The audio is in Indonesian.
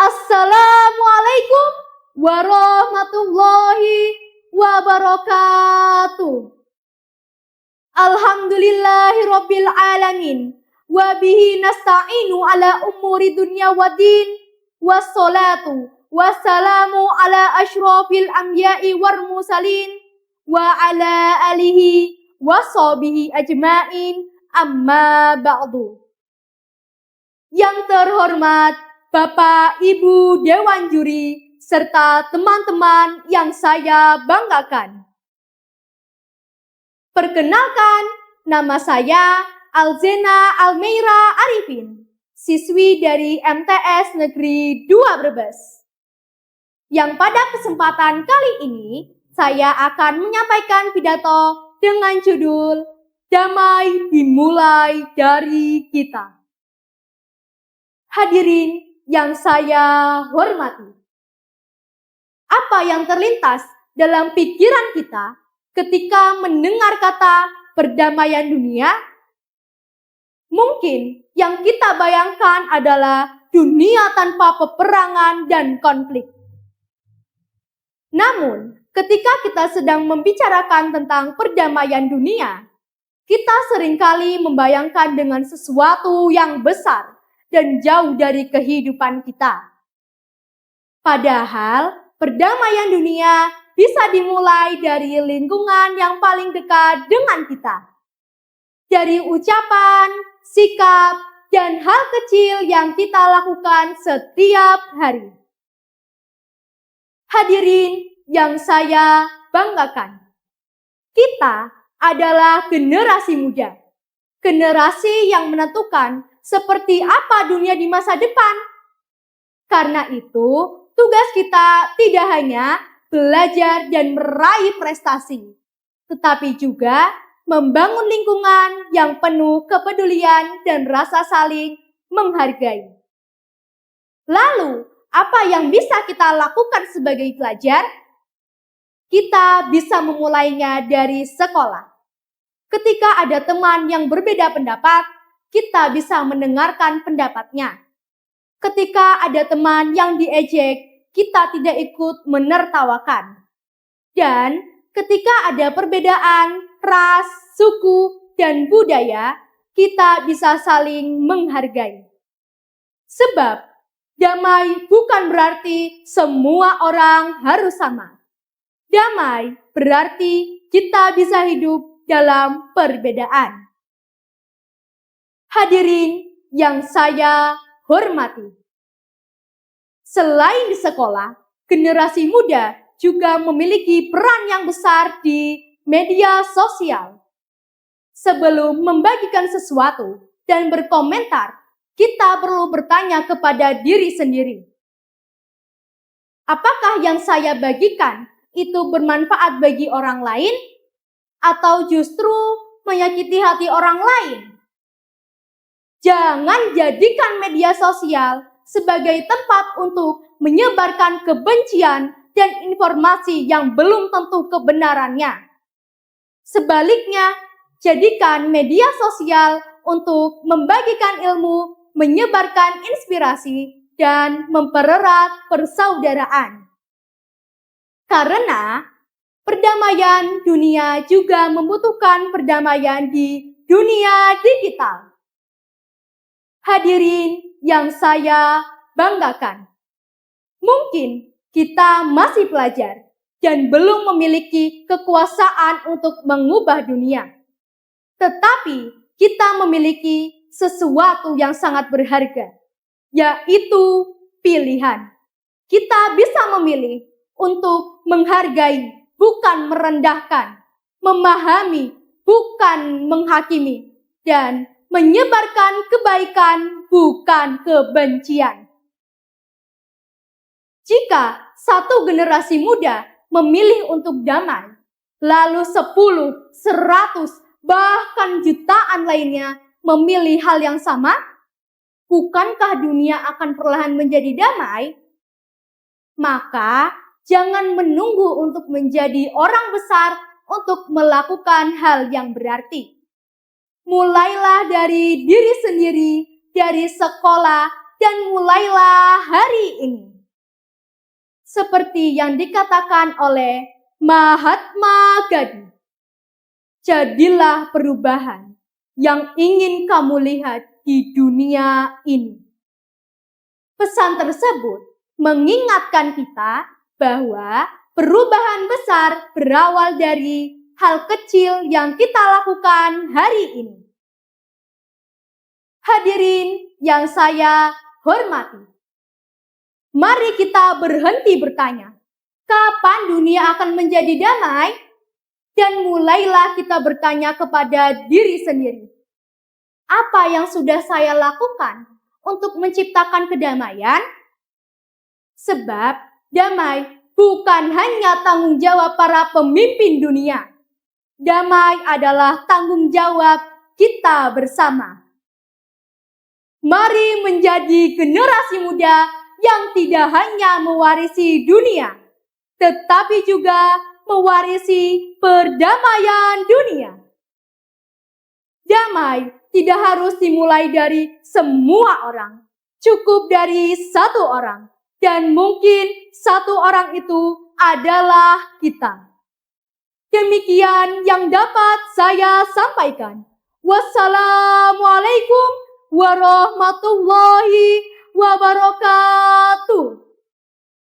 Assalamualaikum warahmatullahi wabarakatuh. Alhamdulillahirabbil alamin. Wa bihi nasta'inu ala umuri dunya waddin. Wassalatu wassalamu ala asyrafil anbiya'i war mursalin wa ala alihi washabihi ajmain. Amma ba'du. Yang terhormat Bapak Ibu Dewan Juri serta teman-teman yang saya banggakan. Perkenalkan, nama saya Alzena Almeira Arifin, siswi dari MTS Negeri 2 Brebes. Yang pada kesempatan kali ini, saya akan menyampaikan pidato dengan judul Damai Dimulai Dari Kita. Hadirin yang saya hormati, apa yang terlintas dalam pikiran kita ketika mendengar kata perdamaian dunia? Mungkin yang kita bayangkan adalah dunia tanpa peperangan dan konflik. Namun, ketika kita sedang membicarakan tentang perdamaian dunia, kita seringkali membayangkan dengan sesuatu yang besar dan jauh dari kehidupan kita. Padahal, perdamaian dunia bisa dimulai dari lingkungan yang paling dekat dengan kita. Dari ucapan, sikap, dan hal kecil yang kita lakukan setiap hari. Hadirin yang saya banggakan, kita adalah generasi muda. Generasi yang menentukan seperti apa dunia di masa depan. Karena itu, tugas kita tidak hanya belajar dan meraih prestasi, tetapi juga membangun lingkungan yang penuh kepedulian dan rasa saling menghargai. Lalu, apa yang bisa kita lakukan sebagai pelajar? Kita bisa memulainya dari sekolah. Ketika ada teman yang berbeda pendapat, kita bisa mendengarkan pendapatnya. Ketika ada teman yang diejek, kita tidak ikut menertawakan. Dan ketika ada perbedaan ras, suku, dan budaya, kita bisa saling menghargai. Sebab, damai bukan berarti semua orang harus sama. Damai berarti kita bisa hidup dalam perbedaan. Hadirin yang saya hormati, selain di sekolah, generasi muda juga memiliki peran yang besar di media sosial. Sebelum membagikan sesuatu dan berkomentar, kita perlu bertanya kepada diri sendiri. Apakah yang saya bagikan itu bermanfaat bagi orang lain? Atau justru menyakiti hati orang lain? Jangan jadikan media sosial sebagai tempat untuk menyebarkan kebencian dan informasi yang belum tentu kebenarannya. Sebaliknya, jadikan media sosial untuk membagikan ilmu, menyebarkan inspirasi, dan mempererat persaudaraan. Karena perdamaian dunia juga membutuhkan perdamaian di dunia digital. Hadirin yang saya banggakan, mungkin kita masih pelajar dan belum memiliki kekuasaan untuk mengubah dunia. Tetapi kita memiliki sesuatu yang sangat berharga, yaitu pilihan. Kita bisa memilih untuk menghargai, bukan merendahkan, memahami, bukan menghakimi, dan menyebarkan kebaikan, bukan kebencian. Jika satu generasi muda memilih untuk damai, lalu 10, 100, bahkan jutaan lainnya memilih hal yang sama, bukankah dunia akan perlahan menjadi damai? Maka jangan menunggu untuk menjadi orang besar untuk melakukan hal yang berarti. Mulailah dari diri sendiri, dari sekolah, dan mulailah hari ini. Seperti yang dikatakan oleh Mahatma Gandhi, jadilah perubahan yang ingin kamu lihat di dunia ini. Pesan tersebut mengingatkan kita bahwa perubahan besar berawal dari hal kecil yang kita lakukan hari ini. Hadirin yang saya hormati, mari kita berhenti bertanya, kapan dunia akan menjadi damai? Dan mulailah kita bertanya kepada diri sendiri, apa yang sudah saya lakukan untuk menciptakan kedamaian? Sebab damai bukan hanya tanggung jawab para pemimpin dunia. Damai adalah tanggung jawab kita bersama. Mari menjadi generasi muda yang tidak hanya mewarisi dunia, tetapi juga mewarisi perdamaian dunia. Damai tidak harus dimulai dari semua orang, cukup dari satu orang, dan mungkin satu orang itu adalah kita. Demikian yang dapat saya sampaikan. Wassalamualaikum warahmatullahi wabarakatuh.